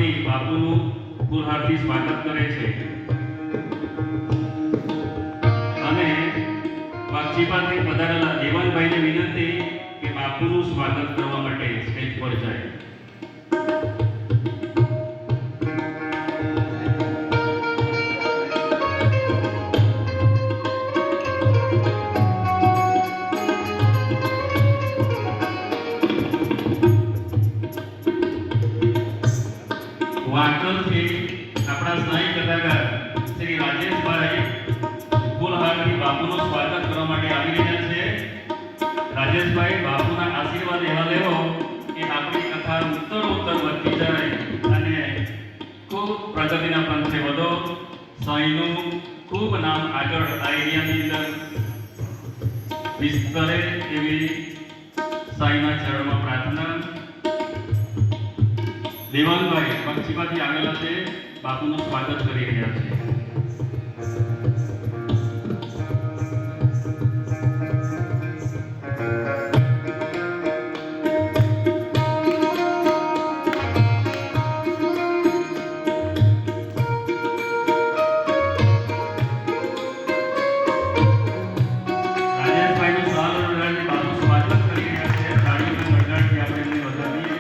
વતી બાપુનું ફૂલહારથી સ્વાગત કરે છે અને વાઘજીપાથી પધારેલા દેવાનભાઈને વિનંતી કે બાપુનું સ્વાગત કરવા માટે સ્ટેજ પર જાય. વાંકલથી આપણા સ્નાયુ કલાકાર શ્રી રાજેશભાઈ ફૂલહારથી બાપુનું સ્વાગત કરવા માટે આવી રહ્યા છે. રાજેશભાઈ, બાપુના આશીર્વાદ એવા લેવો કે આપણી કથા ઉત્તરોત્તર વધતી જાય અને ખૂબ પ્રગતિના પંથે વધો. સ્વાઈનું ખૂબ નામ આગળ આ એરિયાની અંદર વિસ્તરે એવી સાઈના ચરણમાં પ્રાર્થના. દેવાનભાઈ પક્ષીમાંથી આવેલા છે, બાપુનું સ્વાગત કરી રહ્યા છે. રાજેશભાઈનું સાલ વરદાનથી બાપુ સ્વાગત કરી રહ્યા છે. તાળીઓના વરદાનથી આપણે એમને વધાવીએ.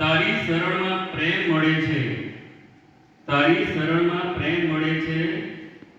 તારી શરણમાં પ્રેમ મળે છે, તારી શરણમાં